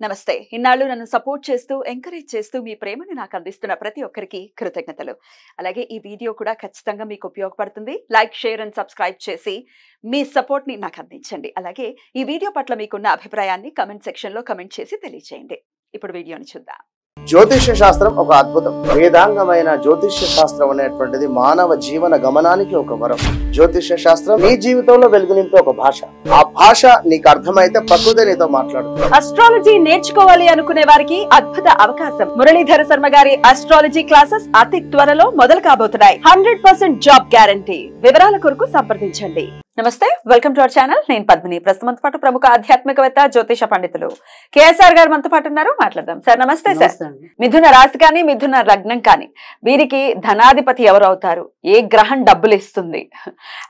నమస్తే. ఇన్నాళ్ళు నన్ను సపోర్ట్ చేస్తూ, ఎంకరేజ్ చేస్తూ మీ ప్రేమని నాకు అందిస్తున్న ప్రతి ఒక్కరికి కృతజ్ఞతలు. అలాగే ఈ వీడియో కూడా ఖచ్చితంగా మీకు ఉపయోగపడుతుంది. లైక్, షేర్ అండ్ సబ్స్క్రైబ్ చేసి మీ సపోర్ట్‌ని నాకు అందించండి. అలాగే ఈ వీడియో పట్ల మీకున్న అభిప్రాయాన్ని కామెంట్ సెక్షన్‌లో కామెంట్ చేసి తెలియజేయండి. ఇప్పుడు వీడియోని చూద్దాం. జ్యోతిష్య శాస్త్రం ఒక అద్భుతం. వేదాంగమైన జ్యోతిష్య శాస్త్రం అనేటువంటిది మానవ జీవన గమనానికి ఒక వరం. జ్యోతిష్య శాస్త్రం నీ జీవితంలో వెలుగునింపే ఒక భాష. ఆ భాష నీకు అర్థమైతే ప్రకృతి నీతో మాట్లాడుతుంది. అస్ట్రాలజీ నేర్చుకోవాలి అనుకునే వారికి అద్భుత అవకాశం. మురళీధర శర్మ గారి అస్ట్రాలజీ క్లాసెస్ అతి త్వరలో మొదలు కాబోతున్నాయి. 100% జాబ్ గ్యారంటీ. వివరాల కొరకు సంప్రదించండి. నమస్తే, వెల్కమ్ టు అవర్ ఛానల్. నేను పద్మిని. ప్రస్తుతం పాటు ప్రముఖ ఆధ్యాత్మికవేత్త, జ్యోతిష పండితులు కేఎస్ఆర్ గారు మనతో పాటు ఉన్నారు. మాట్లాడదాం. సార్ నమస్తే. సార్, మిథున రాశి కానీ మిథున లగ్నం కానీ వీరికి ధనాధిపతి ఎవరు అవుతారు? ఏ గ్రహం డబ్బులు ఇస్తుంది?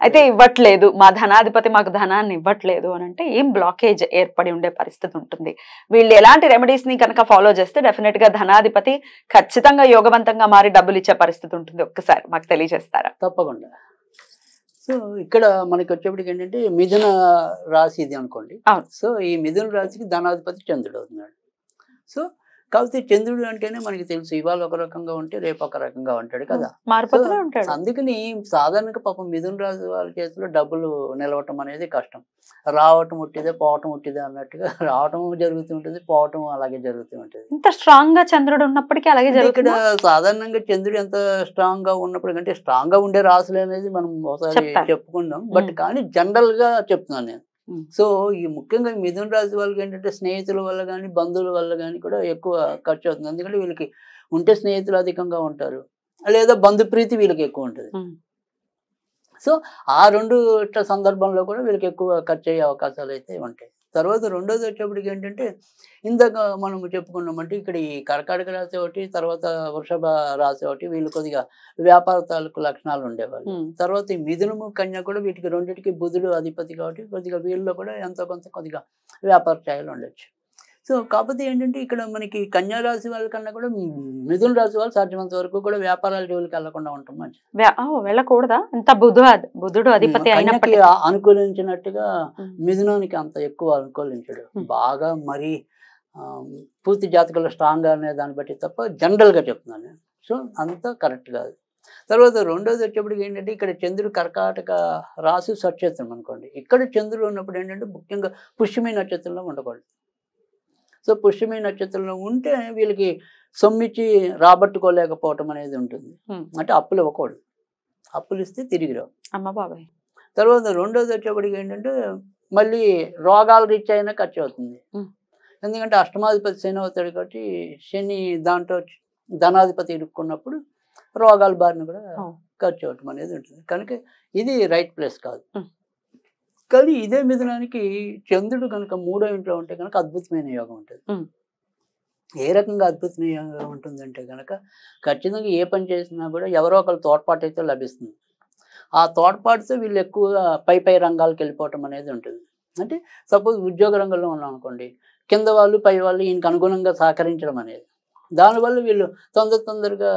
అయితే ఇవ్వట్లేదు, మా ధనాధిపతి మాకు ధనాన్ని ఇవ్వట్లేదు అని అంటే ఏం బ్లాకేజ్ ఏర్పడి ఉండే పరిస్థితి ఉంటుంది? వీళ్ళు ఎలాంటి రెమెడీస్ ని కనుక ఫాలో చేస్తే డెఫినెట్ గా ధనాధిపతి ఖచ్చితంగా యోగవంతంగా మారి డబ్బులు ఇచ్చే పరిస్థితి ఉంటుంది? ఒక్కసారి మాకు తెలియజేస్తారా? తప్పకుండా. సో ఇక్కడ మనకి వచ్చేప్పటికి ఏంటంటే మిథున రాశి ఇది అనుకోండి. సో ఈ మిథున రాశికి ధనాధిపతి చంద్రుడు అవుతున్నాడు. సో కాకపోతే చంద్రుడు అంటేనే మనకి తెలుసు, ఇవాళ ఒక రకంగా ఉంటే రేపు ఒక రకంగా ఉంటాడు కదా. అందుకని సాధారణంగా పాపం మిథున రాశి వాళ్ళ చేతిలో డబ్బులు నిలవటం అనేది కష్టం. రావటం ఉట్టిదే, పోవటం ఉట్టిదే అన్నట్టుగా రావటం జరుగుతూ ఉంటుంది, పోవటం అలాగే జరుగుతూ ఉంటుంది. ఇంత స్ట్రాంగ్ గా చంద్రుడు ఉన్నప్పటికీ అలాగే ఇక్కడ సాధారణంగా చంద్రుడు ఎంత స్ట్రాంగ్ గా ఉన్నప్పుడు అంటే స్ట్రాంగ్ గా ఉండే రాశులు అనేది మనం ఒకసారి చెప్పుకున్నాం. బట్ కానీ జనరల్ గా చెప్తున్నాను నేను. సో ఈ ముఖ్యంగా మిథున రాశి వాళ్ళకి ఏంటంటే స్నేహితుల వల్ల కానీ బంధువుల వల్ల కానీ కూడా ఎక్కువ ఖర్చు అవుతుంది. ఎందుకంటే వీళ్ళకి ఉంటే స్నేహితులు అధికంగా ఉంటారు, లేదా బంధు ప్రీతి వీళ్ళకి ఎక్కువ ఉంటుంది. సో ఆ రెండు సందర్భంలో కూడా వీళ్ళకి ఎక్కువ ఖర్చు అయ్యే అవకాశాలు అయితే ఉంటాయి. తర్వాత రెండోది వచ్చేప్పటికి ఏంటంటే ఇందాక మనం చెప్పుకున్నామంటే ఇక్కడ ఈ కర్కాటక రాశి ఒకటి, తర్వాత వృషభ రాశి ఒకటి, వీళ్ళు కొద్దిగా వ్యాపార తాలూకు లక్షణాలు ఉండేవాళ్ళు. తర్వాత ఈ మిథునము, కన్య కూడా వీటికి రెండింటికి బుధుడు అధిపతి కాబట్టి కొద్దిగా వీళ్ళలో కూడా ఎంతో కొంత కొద్దిగా వ్యాపార ఛాయలు ఉండొచ్చు. సో కాకపోతే ఏంటంటే ఇక్కడ మనకి కన్యా రాశి వాళ్ళకన్నా కూడా మిథున రాశి వాళ్ళు సాధ్యమంత వరకు కూడా వ్యాపారాల జోలికి వెళ్లకుండా ఉంటాం మంచిది. వెళ్ళకూడదా? ఇంత బుధుడు అధిపతి అయినప్పటికీ అనుకూలించినట్టుగా మిథునానికి అంత ఎక్కువ అనుకూలించడు. బాగా మరి పూర్తి జాతకంలో స్ట్రాంగ్ అనే దాన్ని బట్టి తప్ప జనరల్ గా చెప్తున్నాను నేను. సో అంత కరెక్ట్ కాదు. తర్వాత రెండోది వచ్చేప్పటికి ఏంటంటే ఇక్కడ చంద్రుడు కర్కాటక రాశి సక్షేత్రం అనుకోండి. ఇక్కడ చంద్రుడు ఉన్నప్పుడు ఏంటంటే ముఖ్యంగా పుష్యమి నక్షత్రంలో ఉండకూడదు. సో పుష్యమి నక్షత్రంలో ఉంటే వీళ్ళకి సొమ్మిచ్చి రాబట్టుకోలేకపోవటం అనేది ఉంటుంది. అంటే అప్పులు ఇవ్వకూడదు, అప్పులు ఇస్తే తిరిగి రావు. అమ్మ బాబాయ్. తర్వాత రెండోది వచ్చేప్పటికి ఏంటంటే మళ్ళీ రోగాల రీత్యా అయినా ఖర్చు అవుతుంది. ఎందుకంటే అష్టమాధిపతి శని అవుతాడు కాబట్టి శని దాంట్లో ధనాధిపతి ఇరుక్కున్నప్పుడు రోగాల బారిన కూడా ఖర్చు అవటం అనేది ఉంటుంది. కనుక ఇది రైట్ ప్లేస్ కాదు. కానీ ఇదే మిథునానికి చంద్రుడు కనుక మూడో ఇంట్లో ఉంటే కనుక అద్భుతమైన యోగం ఉంటుంది. ఏ రకంగా అద్భుతమైన యోగం ఉంటుందంటే కనుక ఖచ్చితంగా ఏ పని చేసినా కూడా ఎవరో ఒకరు తోడ్పాటు అయితే లభిస్తుంది. ఆ తోడ్పాటుతో వీళ్ళు ఎక్కువగా పై రంగాలకు వెళ్ళిపోవటం అనేది ఉంటుంది. అంటే సపోజ్ ఉద్యోగ రంగంలో ఉన్నాం అనుకోండి, కింద వాళ్ళు పై వాళ్ళు ఈయనకు అనుగుణంగా సహకరించడం అనేది, దానివల్ల వీళ్ళు తొందరగా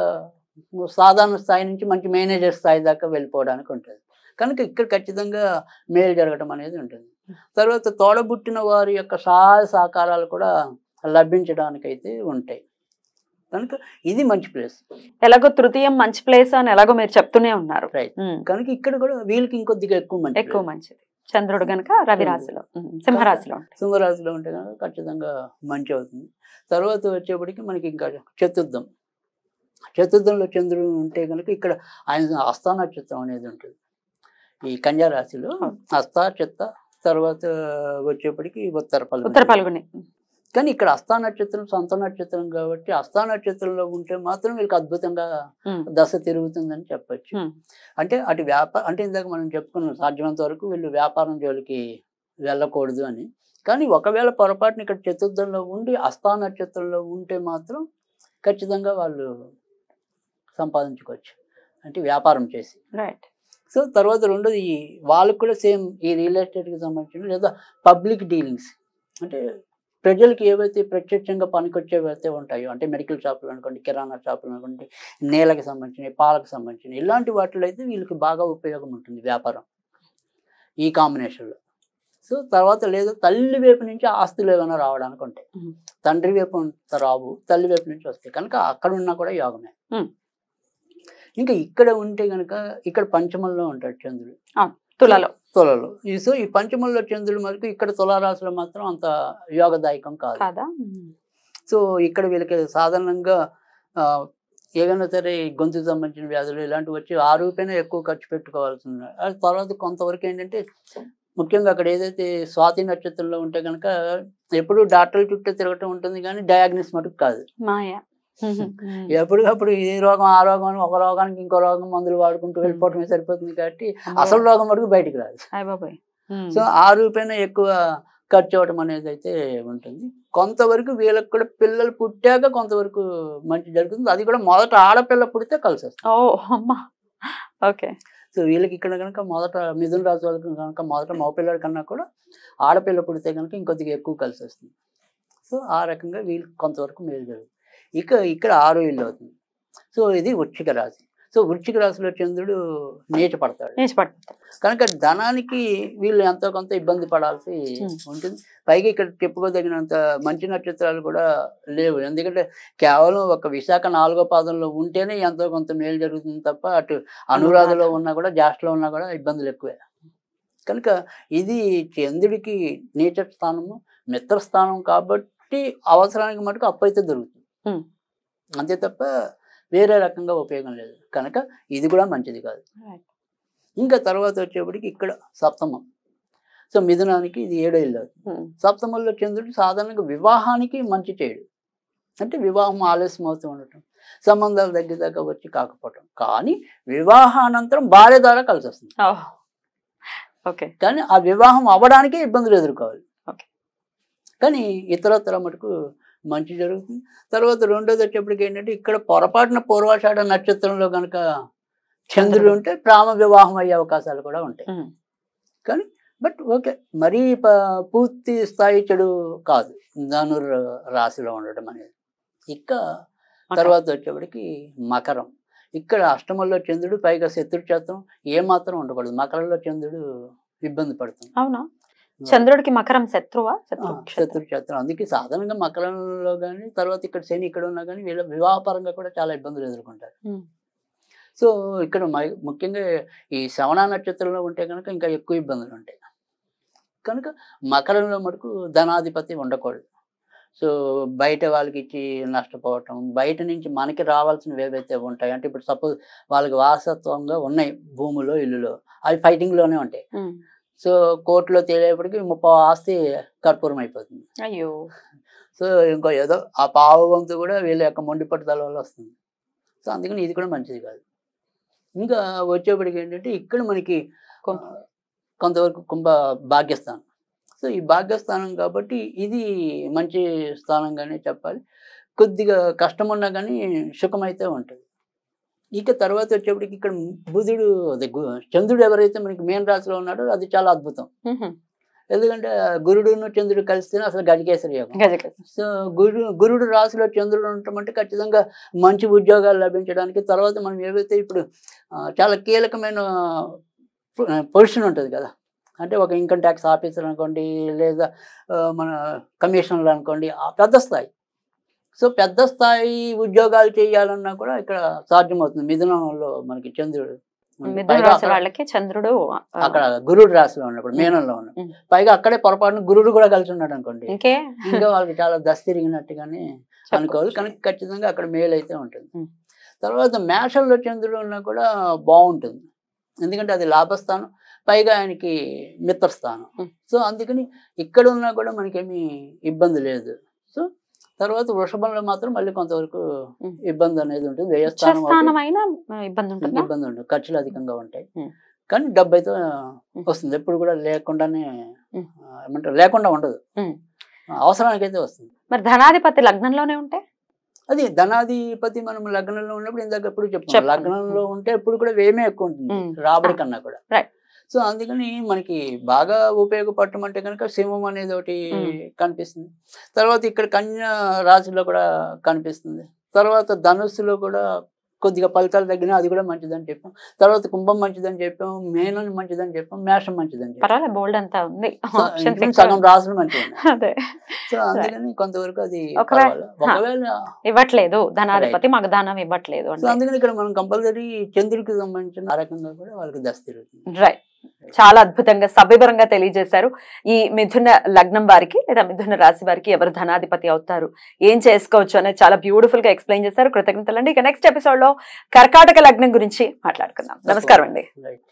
సాధారణ స్థాయి నుంచి మంచి మేనేజర్ స్థాయి దాకా వెళ్ళిపోవడానికి ఉంటుంది. కనుక ఇక్కడ ఖచ్చితంగా మేలు జరగడం అనేది ఉంటుంది. తర్వాత తోడబుట్టిన వారి యొక్క సహాయ సహకారాలు కూడా లభించడానికైతే ఉంటాయి. కనుక ఇది మంచి ప్లేస్. ఎలాగో తృతీయం మంచి ప్లేస్ అని ఎలాగో మీరు చెప్తూనే ఉన్నారు. రైట్. కనుక ఇక్కడ కూడా వీళ్ళకి ఇంకొద్దిగా ఎక్కువ మంచిది. చంద్రుడు కనుక రవి రాశిలో, సింహరాశిలో ఉంటే కనుక ఖచ్చితంగా మంచి అవుతుంది. తర్వాత వచ్చేప్పటికి మనకి ఇంకా చతుర్థంలో చంద్రుడు ఉంటే కనుక ఇక్కడ ఆయన హస్త నక్షత్రం అనేది ఉంటుంది. ఈ కన్యా రాశిలో హస్త, చిత్త, తర్వాత వచ్చేప్పటికి ఉత్తర ఫల్గుని. కానీ ఇక్కడ హస్త నక్షత్రం సొంత నక్షత్రం కాబట్టి హస్త నక్షత్రంలో ఉంటే మాత్రం వీళ్ళకి అద్భుతంగా దశ తిరుగుతుందని చెప్పచ్చు. అంటే అటు అంటే ఇందాక మనం చెప్పుకున్నాం సాధ్యమంత వరకు వీళ్ళు వ్యాపారం జోలికి వెళ్ళకూడదు అని. కానీ ఒకవేళ పొరపాటున ఇక్కడ చతుర్థంలో ఉండి హస్త నక్షత్రంలో ఉంటే మాత్రం ఖచ్చితంగా వాళ్ళు సంపాదించుకోవచ్చు, అంటే వ్యాపారం చేసి. రైట్. సో తర్వాత రెండోది వాళ్ళకు కూడా సేమ్ ఈ రియల్ ఎస్టేట్కి సంబంధించిన లేదా పబ్లిక్ డీలింగ్స్, అంటే ప్రజలకి ఏవైతే ప్రత్యక్షంగా పనికొచ్చేవైతే ఉంటాయో, అంటే మెడికల్ షాపులు అనుకోండి, కిరాణా షాపులు అనుకోండి, నేలకు సంబంధించినవి, పాలకు సంబంధించినవి, ఇలాంటి వాటిలో అయితే వీళ్ళకి బాగా ఉపయోగం ఉంటుంది వ్యాపారం ఈ కాంబినేషన్లో. సో తర్వాత లేదు తల్లి వైపు నుంచి ఆస్తులు ఏమైనా రావడానికి ఉంటాయి. తండ్రి వైపు రావు, తల్లి వైపు నుంచి వస్తాయి కనుక అక్కడ ఉన్నా కూడా యోగమే. ఇంకా ఇక్కడ ఉంటే కనుక ఇక్కడ పంచమంలో ఉంటాడు చంద్రుడు, తులలో. సో ఈ పంచమంలో చంద్రుడు మనకు ఇక్కడ తులారాశిలో మాత్రం అంత యోగదాయకం కాదు. సో ఇక్కడ వీళ్ళకి సాధారణంగా ఏదైనా సరే గొంతుకు సంబంధించిన వ్యాధులు ఇలాంటివి వచ్చి ఆ రూపేనా ఎక్కువ ఖర్చు పెట్టుకోవాల్సింది. అది తర్వాత కొంతవరకు ఏంటంటే ముఖ్యంగా అక్కడ ఏదైతే స్వాతి నక్షత్రంలో ఉంటే కనుక ఎప్పుడు డాక్టర్ల చుట్టూ తిరగటం ఉంటుంది కానీ డయాగ్నోస్ మటుకు కాదు. ఎప్పటికప్పుడు ఈ రోగం ఆ రోగం అని ఒక రోగానికి ఇంకో రోగం మందులు వాడుకుంటూ వెళ్ళిపోవటమే సరిపోతుంది కాబట్టి అసలు రోగం మటుకు బయటికి రాదు. సో ఆ రూపేనా ఎక్కువ ఖర్చు అవ్వటం అనేది అయితే ఉంటుంది. కొంతవరకు వీళ్ళకి కూడా పిల్లలు పుట్టాక కొంతవరకు మంచి జరుగుతుంది. అది కూడా మొదట ఆడపిల్ల పుడితే కలిసి వస్తుంది. సో వీళ్ళకి ఇక్కడ కనుక మొదట మిథున రాశి వాళ్ళకి కనుక మొదట మగపిల్లడి కన్నా కూడా ఆడపిల్ల పుడితే కనుక ఇంకొద్దిగా ఎక్కువ కలిసి వస్తుంది. సో ఆ రకంగా వీళ్ళకి కొంతవరకు మేలు జరుగుతుంది. ఇక్కడ 6వ ఇల్లు అవుతుంది. సో ఇది వృశ్చిక రాశి. సో వృశ్చిక రాశిలో చంద్రుడు నీచ పడతాడు కనుక ధనానికి వీళ్ళు ఎంతో కొంత ఇబ్బంది పడాల్సి ఉంటుంది. పైగా ఇక్కడ చెప్పుకోదగినంత మంచి నక్షత్రాలు కూడా లేవు. ఎందుకంటే కేవలం ఒక విశాఖ 4వ పాదంలో ఉంటేనే ఎంతో కొంత మేలు జరుగుతుంది తప్ప అటు అనురాధలో ఉన్నా కూడా జ్యేష్ఠలో ఉన్నా కూడా ఇబ్బందులు ఎక్కువే. కనుక ఇది చంద్రుడికి నీచ స్థానము, మిత్రస్థానం కాబట్టి అవసరానికి మటుకు అప్పు అయితే దొరుకుతుంది, అంతే తప్ప వేరే రకంగా ఉపయోగం లేదు. కనుక ఇది కూడా మంచిది కాదు. ఇంకా తర్వాత వచ్చేప్పటికి ఇక్కడ సప్తమం. సో మిథునానికి ఇది 7వ ఇల్లు అవుతుంది. సప్తమంలో చంద్రుడు సాధారణంగా వివాహానికి మంచి చేయడు, అంటే వివాహం ఆలస్యం అవుతూ ఉండటం, సంబంధాలు దగ్గర దగ్గర వచ్చి కాకపోవటం. కానీ వివాహానంతరం భార్య ద్వారా కలిసి వస్తుంది. కానీ ఆ వివాహం అవ్వడానికే ఇబ్బందులు ఎదుర్కోవాలి. కానీ ఇతరత్ర మటుకు మంచి జరుగుతుంది. తర్వాత రెండోది వచ్చేప్పటికి ఏంటంటే ఇక్కడ పొరపాటున పూర్వాషాఢ నక్షత్రంలో కనుక చంద్రుడు ఉంటే ప్రేమ వివాహం అయ్యే అవకాశాలు కూడా ఉంటాయి. కానీ బట్ ఓకే, మరీ పూర్తి స్థాయి చెడు కాదు ధనుర్ రాశిలో ఉండటం అనేది. తర్వాత వచ్చేప్పటికి మకరం. ఇక్కడ అష్టమంలో చంద్రుడు, పైగా శత్రుక్షేత్రం ఏమాత్రం ఉండకూడదు. మకరంలో చంద్రుడు ఇబ్బంది పడుతుంది. అవునా? చంద్రుడికి మకరం శత్రువా? శత్రుక్షేత్రం. అందుకే సాధారణంగా మకరంలో కానీ తర్వాత ఇక్కడ శని ఇక్కడ ఉన్నా కానీ వీళ్ళ వివాహపరంగా కూడా చాలా ఇబ్బందులు ఎదుర్కొంటారు. సో ఇక్కడ ముఖ్యంగా ఈ శ్రవణ నక్షత్రంలో ఉంటే కనుక ఇంకా ఎక్కువ ఇబ్బందులు ఉంటాయి. కనుక మకరంలో మటుకు ధనాధిపతి ఉండకూడదు. సో బయట వాళ్ళకి ఇచ్చి నష్టపోవటం, బయట నుంచి మనకి రావాల్సినవి ఏవైతే ఉంటాయి అంటే ఇప్పుడు సపోజ్ వాళ్ళకి వారసత్వంగా ఉన్నాయి భూములో ఇల్లులో, అవి ఫైటింగ్లోనే ఉంటాయి. సో కోర్టులో తేలేపటికి 30 ఆస్తి కర్పూరం అయిపోతుంది. అయ్యో. సో ఇంకో ఏదో ఆ పావు వంతు కూడా వీళ్ళ యొక్క మొండి పట్టుదల వల్ల వస్తుంది. సో అందుకని ఇది కూడా మంచిది కాదు. ఇంకా వచ్చేప్పటికి ఏంటంటే ఇక్కడ మనకి కొంతవరకు కుంభ భాగ్యస్థానం. సో ఈ భాగ్యస్థానం కాబట్టి ఇది మంచి స్థానంగానే చెప్పాలి. కొద్దిగా కష్టం ఉన్నా కానీ సుఖమైతే ఉంటుంది. ఇక తర్వాత వచ్చేప్పటికి ఇక్కడ బుధుడు చంద్రుడు ఎవరైతే మనకి మేన రాశిలో ఉన్నాడో అది చాలా అద్భుతం. ఎందుకంటే గురుడును చంద్రుడు కలిస్తేనే అసలు గజకేసరి యోగం. సో గురుడు రాశిలో చంద్రుడు ఉండటం అంటే ఖచ్చితంగా మంచి ఉద్యోగాలు లభించడానికి, తర్వాత మనం ఏవైతే ఇప్పుడు చాలా కీలకమైన పొజిషన్ ఉంటుంది కదా, అంటే ఒక ఇన్కమ్ ట్యాక్స్ ఆఫీసర్ అనుకోండి, లేదా మన కమిషనర్లు అనుకోండి, పెద్ద స్థాయి. సో పెద్ద స్థాయి ఉద్యోగాలు చేయాలన్నా కూడా ఇక్కడ సాధ్యమవుతుంది. మిథునంలో మనకి చంద్రుడు, చంద్రుడు అక్కడ గురుడు రాశిలో ఉన్నప్పుడు మేనంలో ఉన్నప్పుడు, పైగా అక్కడే పొరపాటున గురుడు కూడా కలిసి ఉన్నాడు అనుకోండి, ఇంకా వాళ్ళకి చాలా దశ తిరిగినట్టుగానే అనుకోవాలి. కనుక ఖచ్చితంగా అక్కడ మేలు అయితే ఉంటుంది. తర్వాత మేషంలో చంద్రుడు ఉన్నా కూడా బాగుంటుంది, ఎందుకంటే అది లాభస్థానం, పైగా ఆయనకి మిత్రస్థానం. సో అందుకని ఇక్కడ ఉన్నా కూడా మనకేమీ ఇబ్బంది లేదు. సో తర్వాత వృషభంలో మాత్రం మళ్ళీ కొంతవరకు ఇబ్బంది అనేది ఉంటుంది. వ్యయస్థానం ఇబ్బంది ఉంటుంది, ఖర్చులు అధికంగా ఉంటాయి. కానీ డబ్బు అయితే వస్తుంది, ఎప్పుడు కూడా లేకుండానే ఏమంటారు లేకుండా ఉండదు, అవసరానికి అయితే వస్తుంది. మరి ధనాధిపతి లగ్నంలోనే ఉంటే అది ధనాధిపతి మనం లగ్నంలో ఉన్నప్పుడు ఇందాక ఎప్పుడు చెప్తాం, లగ్నంలో ఉంటే ఎప్పుడు కూడా వ్యయమే ఎక్కువ ఉంటుంది రాబడి కన్నా కూడా. సో అందుకని మనకి బాగా ఉపయోగపడటం అంటే కనుక సింహం అనేది ఒకటి కనిపిస్తుంది. తర్వాత ఇక్కడ కన్యా రాశిలో కూడా కనిపిస్తుంది. తర్వాత ధనుస్సులో కూడా కొద్దిగా ఫలితాలు తగ్గినా అది కూడా మంచిదని చెప్పాం. తర్వాత కుంభం మంచిదని చెప్పాం, మేనం మంచిదని చెప్పాం, మేషం మంచిదని చెప్పాం. పర్వాలేదు, బోల్డ్ అంతా ఉంది. సగం రాసులు మంచిగా. అదే, సో అందుకని కొంతవరకు అది ఒకవేళ ఇవ్వట్లేదు, Right. ధనాధిపతి మాకు దానం ఇవ్వట్లేదు సో అందుకని ఇక్కడ మనం కంపల్సరీ చంద్రుడికి సంబంధించిన ఆ రకంగా కూడా వాళ్ళకి దశ తిరుగుతుంది. రైట్. చాలా అద్భుతంగా సవివరంగా తెలియజేశారు. ఈ మిథున లగ్నం వారికి లేదా మిథున రాశి వారికి ఎవరు ధనాధిపతి అవుతారు, ఏం చేసుకోవచ్చు అనేది చాలా బ్యూటిఫుల్ గా ఎక్స్ప్లెయిన్ చేశారు. కృతజ్ఞతలు అండి. ఇక నెక్స్ట్ ఎపిసోడ్ లో కర్కాటక లగ్నం గురించి మాట్లాడుకుందాం. నమస్కారం అండి. రైట్.